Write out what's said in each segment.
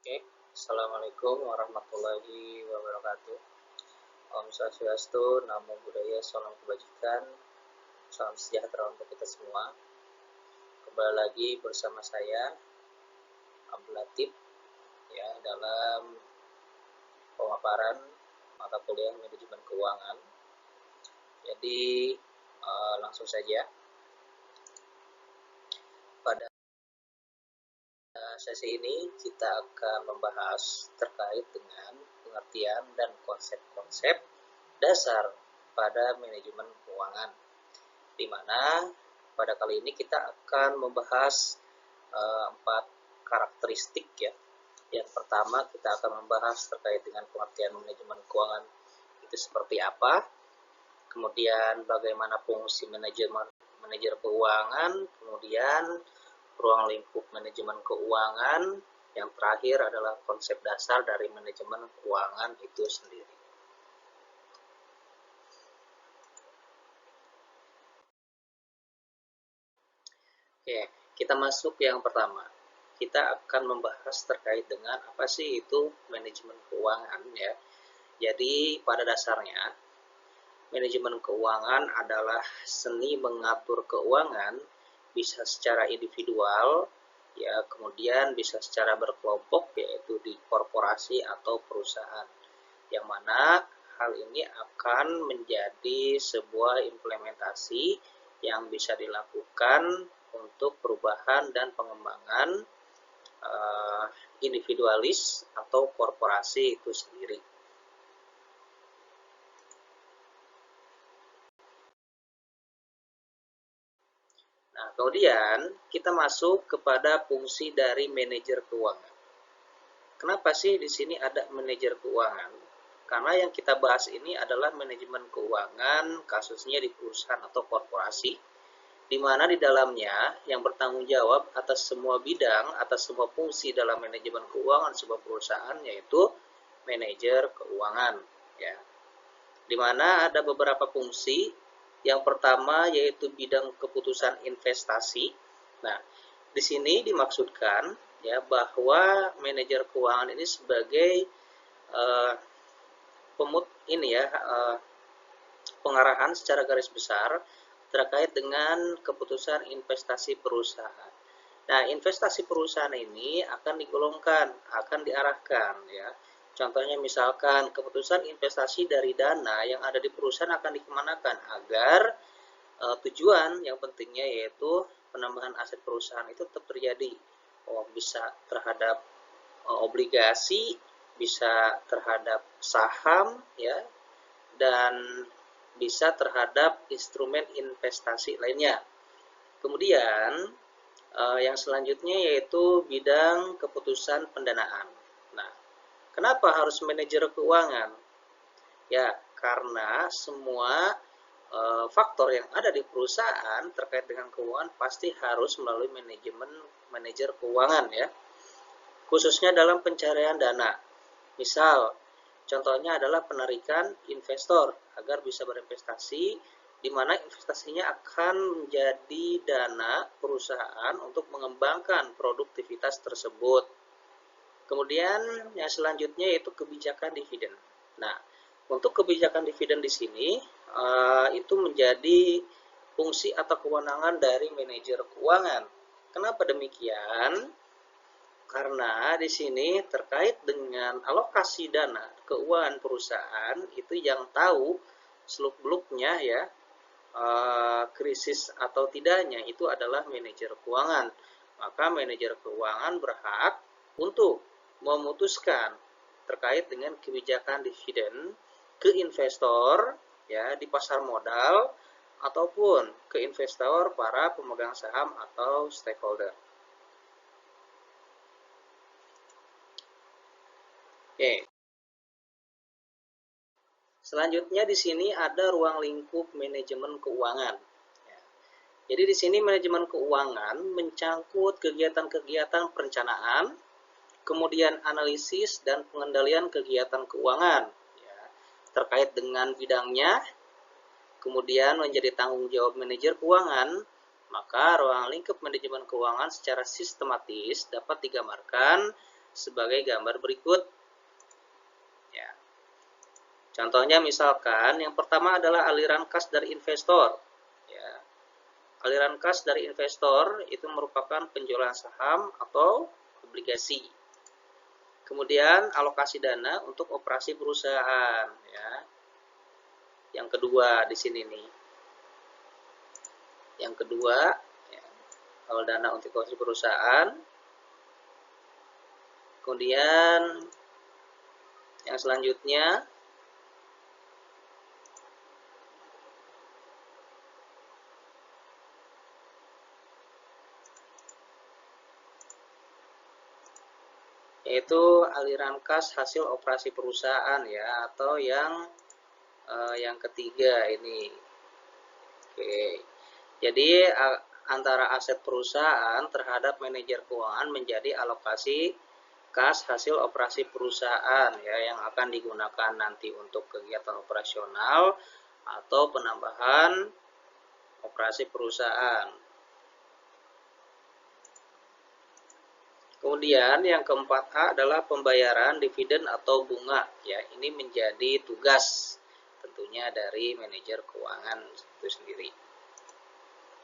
Oke, Assalamualaikum warahmatullahi wabarakatuh. Om Swastiastu, Namo Buddhaya, Salam Kebajikan, Salam sejahtera untuk kita semua. Kembali lagi bersama saya, Abdul Latif, ya, dalam pemaparan mata kuliah manajemen keuangan. Jadi langsung saja. Pada sesi ini kita akan membahas terkait dengan pengertian dan konsep-konsep dasar pada manajemen keuangan, di mana pada kali ini kita akan membahas 4 karakteristik ya. Yang pertama kita akan membahas terkait dengan pengertian manajemen keuangan itu seperti apa, kemudian bagaimana fungsi manajer keuangan, kemudian ruang lingkup manajemen keuangan, yang terakhir adalah konsep dasar dari manajemen keuangan itu sendiri. Oke, kita masuk yang pertama. Kita akan membahas terkait dengan apa sih itu manajemen keuangan ya. Jadi pada dasarnya manajemen keuangan adalah seni mengatur keuangan, bisa secara individual ya, kemudian bisa secara berkelompok yaitu di korporasi atau perusahaan. Yang mana hal ini akan menjadi sebuah implementasi yang bisa dilakukan untuk perubahan dan pengembangan individualis atau korporasi itu sendiri. Nah, kemudian kita masuk kepada fungsi dari manajer keuangan. Kenapa sih di sini ada manajer keuangan? Karena yang kita bahas ini adalah manajemen keuangan, kasusnya di perusahaan atau korporasi, di mana di dalamnya yang bertanggung jawab atas semua bidang, atas semua fungsi dalam manajemen keuangan sebuah perusahaan, yaitu manajer keuangan. Ya, di mana ada beberapa fungsi. Yang pertama yaitu bidang keputusan investasi. Nah, di sini dimaksudkan ya bahwa manajer keuangan ini sebagai pengarahan secara garis besar terkait dengan keputusan investasi perusahaan. Nah, investasi perusahaan ini akan digolongkan, akan diarahkan ya. Contohnya misalkan keputusan investasi dari dana yang ada di perusahaan akan dikemanakan agar tujuan yang pentingnya yaitu penambahan aset perusahaan itu tetap terjadi. Bisa terhadap obligasi, bisa terhadap saham ya, dan bisa terhadap instrumen investasi lainnya. Kemudian yang selanjutnya yaitu bidang keputusan pendanaan. Nah, kenapa harus manajer keuangan? Ya, karena semua faktor yang ada di perusahaan terkait dengan keuangan pasti harus melalui manajer keuangan ya, khususnya dalam pencarian dana. Misal, contohnya adalah penarikan investor agar bisa berinvestasi, di mana investasinya akan menjadi dana perusahaan untuk mengembangkan produktivitas tersebut. Kemudian yang selanjutnya yaitu kebijakan dividen. Nah, untuk kebijakan dividen di sini itu menjadi fungsi atau kewenangan dari manajer keuangan. Kenapa demikian? Karena di sini terkait dengan alokasi dana keuangan perusahaan itu yang tahu seluk-beluknya ya, krisis atau tidaknya itu adalah manajer keuangan. Maka manajer keuangan berhak untuk memutuskan terkait dengan kebijakan dividen ke investor ya di pasar modal ataupun ke investor para pemegang saham atau stakeholder. Oke. Selanjutnya di sini ada ruang lingkup manajemen keuangan. Ya. Jadi di sini manajemen keuangan mencangkut kegiatan-kegiatan perencanaan, kemudian analisis dan pengendalian kegiatan keuangan ya, terkait dengan bidangnya, kemudian menjadi tanggung jawab manajer keuangan. Maka ruang lingkup manajemen keuangan secara sistematis dapat digambarkan sebagai gambar berikut. Ya. Contohnya misalkan yang pertama adalah aliran kas dari investor. Ya. Aliran kas dari investor itu merupakan penjualan saham atau obligasi. Kemudian alokasi dana untuk operasi perusahaan. Ya. Yang kedua di sini nih. Yang kedua, ya, kalau dana untuk operasi perusahaan. Kemudian yang selanjutnya yaitu aliran kas hasil operasi perusahaan ya, atau yang ketiga ini. Oke. Jadi antara aset perusahaan terhadap manajer keuangan menjadi alokasi kas hasil operasi perusahaan ya, yang akan digunakan nanti untuk kegiatan operasional atau penambahan operasi perusahaan. Kemudian yang keempat A adalah pembayaran dividen atau bunga ya, ini menjadi tugas tentunya dari manajer keuangan itu sendiri.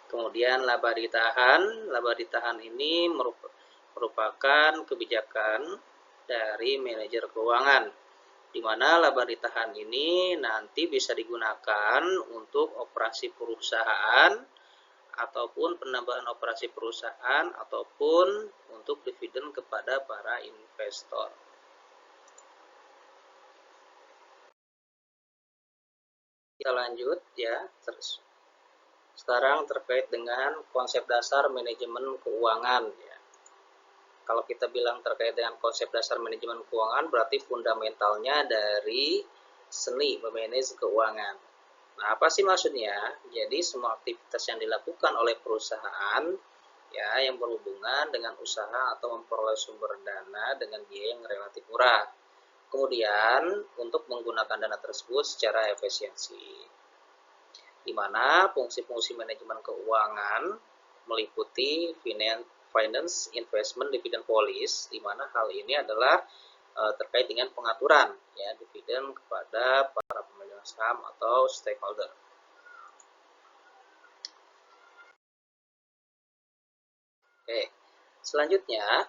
Kemudian laba ditahan ini merupakan kebijakan dari manajer keuangan, di mana laba ditahan ini nanti bisa digunakan untuk operasi perusahaan ataupun penambahan operasi perusahaan ataupun untuk dividen kepada para investor. Kita lanjut ya, terus. Sekarang terkait dengan konsep dasar manajemen keuangan ya. Kalau kita bilang terkait dengan konsep dasar manajemen keuangan, berarti fundamentalnya dari seni memanage keuangan. Nah, apa sih maksudnya? Jadi semua aktivitas yang dilakukan oleh perusahaan ya, yang berhubungan dengan usaha atau memperoleh sumber dana dengan biaya yang relatif murah. Kemudian untuk menggunakan dana tersebut secara efisiensi, di mana fungsi-fungsi manajemen keuangan meliputi finance, investment, dividend policy, di mana hal ini adalah terkait dengan pengaturan ya dividen kepada para pemegang saham atau stakeholder. Oke, selanjutnya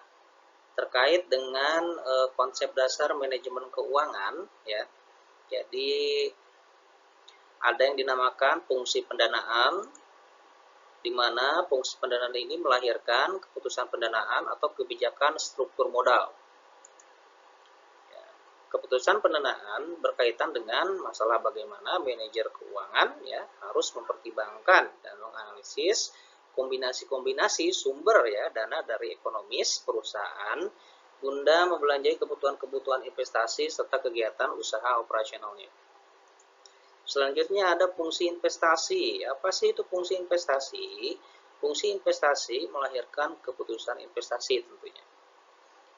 terkait dengan konsep dasar manajemen keuangan ya. Jadi ada yang dinamakan fungsi pendanaan, di mana fungsi pendanaan ini melahirkan keputusan pendanaan atau kebijakan struktur modal. Ya, keputusan pendanaan berkaitan dengan masalah bagaimana manajer keuangan ya harus mempertimbangkan dan menganalisis kombinasi-kombinasi sumber ya dana dari ekonomis perusahaan guna membelanjai kebutuhan-kebutuhan investasi serta kegiatan usaha operasionalnya. Selanjutnya ada fungsi investasi. Apa sih itu fungsi investasi? Fungsi investasi melahirkan keputusan investasi tentunya.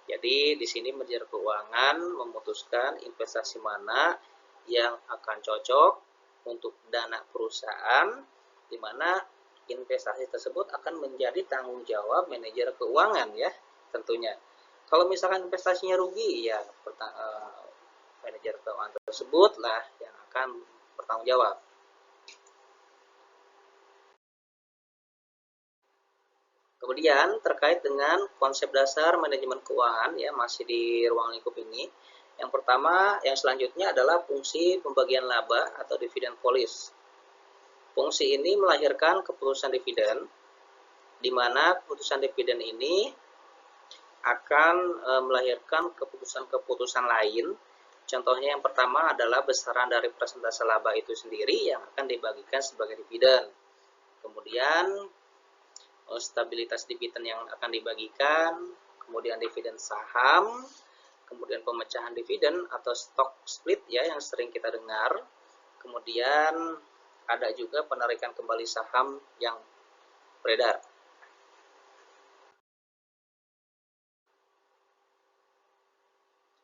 Jadi di sini manajer keuangan memutuskan investasi mana yang akan cocok untuk dana perusahaan, di mana investasi tersebut akan menjadi tanggung jawab manajer keuangan ya tentunya. Kalau misalkan investasinya rugi ya manajer keuangan tersebut lah yang akan bertanggung jawab. Kemudian terkait dengan konsep dasar manajemen keuangan ya, masih di ruang lingkup ini. Yang pertama, yang selanjutnya adalah fungsi pembagian laba atau dividend policy. Fungsi ini melahirkan keputusan dividen, di mana keputusan dividen ini akan melahirkan keputusan-keputusan lain. Contohnya yang pertama adalah besaran dari persentase laba itu sendiri yang akan dibagikan sebagai dividen. Kemudian stabilitas dividen yang akan dibagikan, kemudian dividen saham, kemudian pemecahan dividen atau stock split ya yang sering kita dengar. Kemudian ada juga penarikan kembali saham yang beredar.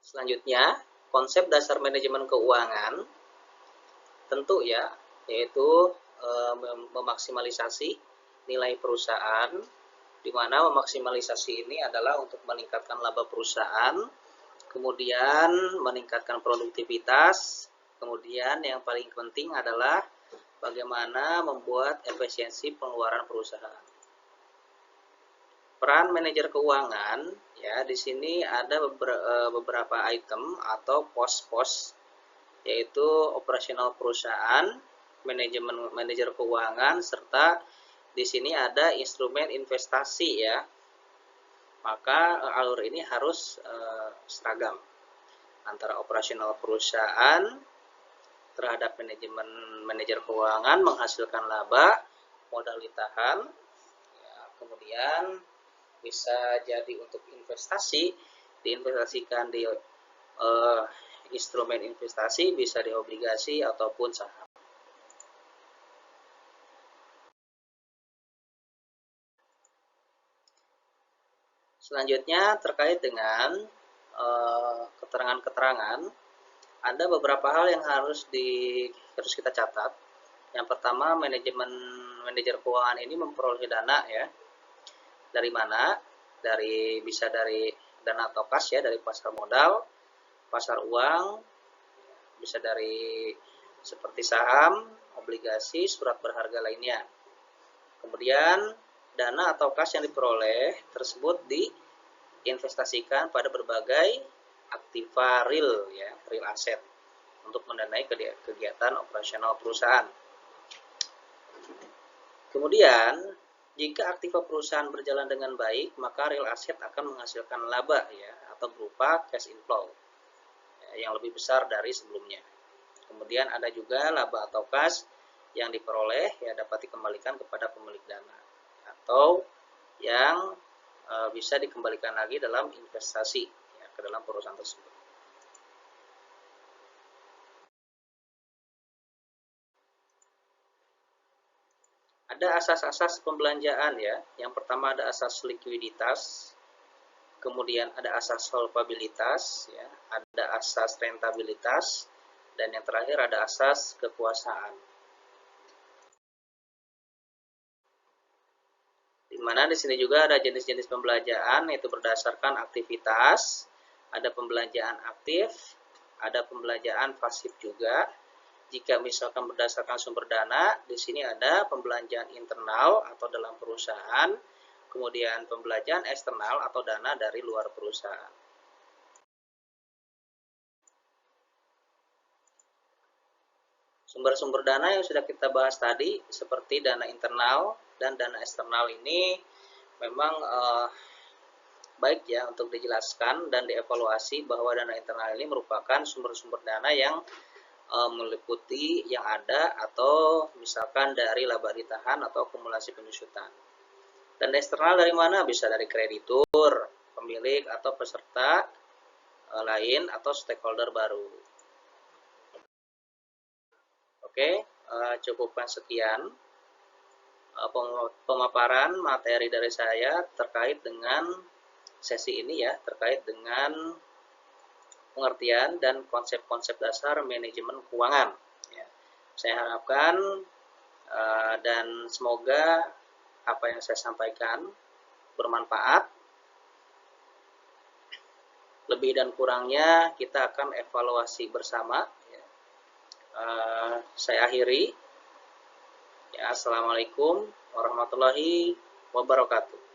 Selanjutnya, konsep dasar manajemen keuangan tentu ya, yaitu memaksimalisasi nilai perusahaan di mana memaksimalisasi ini adalah untuk meningkatkan laba perusahaan, kemudian meningkatkan produktivitas, kemudian yang paling penting adalah bagaimana membuat efisiensi pengeluaran perusahaan. Peran manajer keuangan, ya, di sini ada beberapa item atau pos-pos, yaitu operasional perusahaan, manajer keuangan, serta di sini ada instrumen investasi, ya. Maka alur ini harus seragam antara operasional perusahaan terhadap manajer keuangan menghasilkan laba, modal ditahan, ya, kemudian bisa jadi untuk investasi, diinvestasikan di instrumen investasi, bisa di obligasi ataupun saham. Selanjutnya terkait dengan keterangan-keterangan, ada beberapa hal yang harus kita catat. Yang pertama, manajer keuangan ini memperoleh dana, ya. Dari mana? Bisa dari dana atau kas, ya, dari pasar modal, pasar uang, bisa dari seperti saham, obligasi, surat berharga lainnya. Kemudian dana atau kas yang diperoleh tersebut diinvestasikan pada berbagai aktiva real, ya, real asset untuk mendanai kegiatan operasional perusahaan. Kemudian jika aktiva perusahaan berjalan dengan baik, maka real asset akan menghasilkan laba, ya, atau berupa cash inflow, ya, yang lebih besar dari sebelumnya. Kemudian ada juga laba atau kas yang diperoleh, ya, dapat dikembalikan kepada pemilik dana atau yang bisa dikembalikan lagi dalam investasi, ya, ke dalam perusahaan tersebut. Ada asas-asas pembelanjaan, ya. Yang pertama ada asas likuiditas, kemudian ada asas solvabilitas, ya, ada asas rentabilitas, dan yang terakhir ada asas kekuasaan. Di mana di sini juga ada jenis-jenis pembelanjaan, yaitu berdasarkan aktivitas, ada pembelanjaan aktif, ada pembelanjaan pasif juga. Jika misalkan berdasarkan sumber dana, di sini ada pembelanjaan internal atau dalam perusahaan, kemudian pembelanjaan eksternal atau dana dari luar perusahaan. Sumber-sumber dana yang sudah kita bahas tadi, seperti dana internal dan dana eksternal ini memang baik, ya, untuk dijelaskan dan dievaluasi bahwa dana internal ini merupakan sumber-sumber dana yang meliputi yang ada atau misalkan dari laba ditahan atau akumulasi penyusutan. Dan eksternal dari mana? Bisa dari kreditur, pemilik atau peserta lain atau stakeholder baru. Oke, cukupkan sekian pemaparan materi dari saya terkait dengan sesi ini, ya, terkait dengan pengertian dan konsep-konsep dasar manajemen keuangan, ya. Saya harapkan dan semoga apa yang saya sampaikan bermanfaat. Lebih dan kurangnya kita akan evaluasi bersama, ya. Saya akhiri, ya. Assalamualaikum warahmatullahi wabarakatuh.